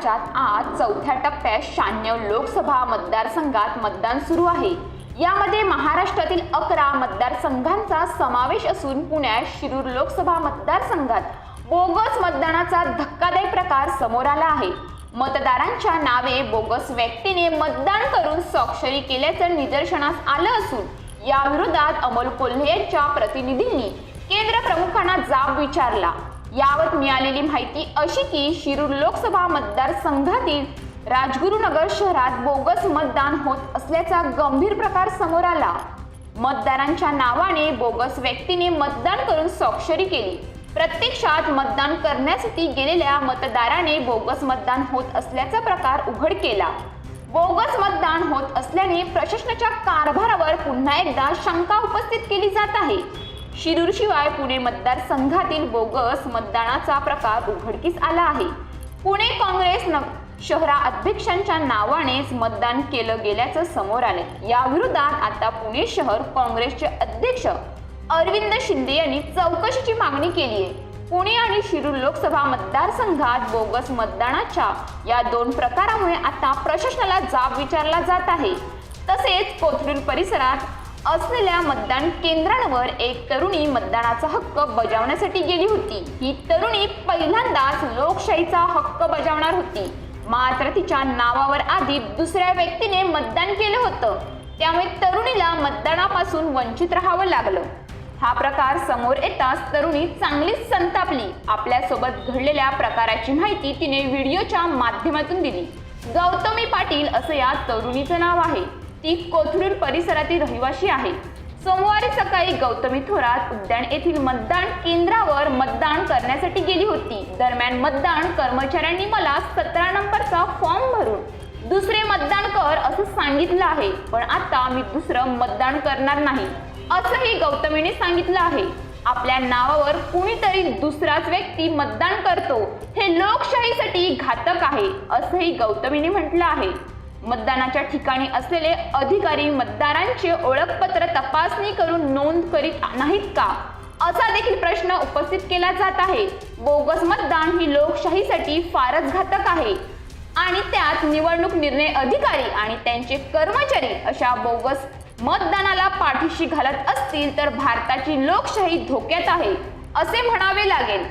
राज्यात आज चौथ्या टप्प्यात 96 लोकसभा मतदारसंघात मतदान सुरू आहे। यामध्ये महाराष्ट्रातील 11 मतदारसंघांचा समावेश असून पुण्यात शिरूर लोकसभा मतदारसंघात बोगस मतदानाचा धक्कादायक प्रकार समोर आला आहे। मतदारांच्या नावे बोगस व्यक्तीने मतदान करून स्वाक्षरी केल्याचं निदर्शनास आलं असून या विरोधात अमोल कोल्हे यांच्या प्रतिनिधींनी केंद्र प्रमुखांना जाब विचारला। यावर मिळालेली माहिती अशी की शिरूर लोकसभा मतदारसंघातील राजगुरुनगर शहरात बोगस मतदान होत असल्याचा गंभीर प्रकार समोर आला। मतदारांच्या नावाने बोगस व्यक्तीने मतदान करून स्वाक्षरी केली। प्रत्यक्षात मतदान करण्यासाठी गेलेल्या मतदाराने बोगस मतदान होत असल्याचा प्रकार उघड केला। बोगस मतदान होत असल्याने प्रशासनाच्या कारभारावर पुन्हा एकदा शंका उपस्थित केली जात आहे। शिरूर शिवाय पुणे मतदारसंघातील बोगस मतदानाचा प्रकार उघडकीस आला आहे। पुणे काँग्रेस शहराध्यक्षांच्या नावानेच मतदान केलं गेल्याचं समोर आलं। या विरोधात आता पुणे शहर काँग्रेसचे अध्यक्ष अरविंद शिंदे यांनी चौकशीची मागणी केली आहे। पुणे आणि शिरूर लोकसभा मतदारसंघात बोगस मतदानाच्या या दोन प्रकारामुळे आता प्रशासनाला जाब विचारला जात आहे। तसेच कोथरूड परिसरात असलेल्या मतदान केंद्रांवर एक तरुणी मतदानाचा हक्क बजावण्यासाठी गेली होती। ही तरुणी पहिल्यांदाच लोकशाहीचा हक्क बजावणार होती, मात्र तिच्या नावावर आधी दुसऱ्या व्यक्तीने मतदान केलं होतं, त्यामुळे तरुणीला मतदानापासून वंचित राहावं लागलं। हा प्रकार समोर येताच तरुणी चांगलीच संतापली। आपल्यासोबत घडलेल्या प्रकाराची माहिती तिने व्हिडिओच्या माध्यमातून दिली। गौतमी पाटील असं या तरुणीचं नाव आहे। ती कोथरूड परिसरातील रहिवासी आहे। सोमवारी सकाळी गौतमी थोरात उद्यान येथील मतदान केंद्रावर मतदान करण्यासाठी गेली होती। दरम्यान मतदान कर्मचाऱ्यांनी मला 17 नंबरचा फॉर्म भरून दुसरे मतदान कर असं सांगितलं आहे, पण आता मी दुसरं मतदान करणार नाही असंही गौतमीने सांगितलं आहे। आपल्या नावावर कुणीतरी दुसराच व्यक्ती मतदान करतो हे लोकशाहीसाठी घातक आहे असंही गौतमीने म्हटलं आहे। मतदानाच्या ठिकाणी असलेले अधिकारी मतदारांचे ओळखपत्र तपासणी करून नोंद करीत नाहीत का, असा देखील प्रश्न उपस्थित केला जात आहे। बोगस मतदान ही लोकशाहीसाठी फारच घातक आहे आणि त्यात निवडणूक निर्णय अधिकारी आणि त्यांचे कर्मचारी अशा बोगस मतदानाला पाठीशी घालत असतील तर भारताची लोकशाही धोक्यात आहे असे म्हणावे लागेल।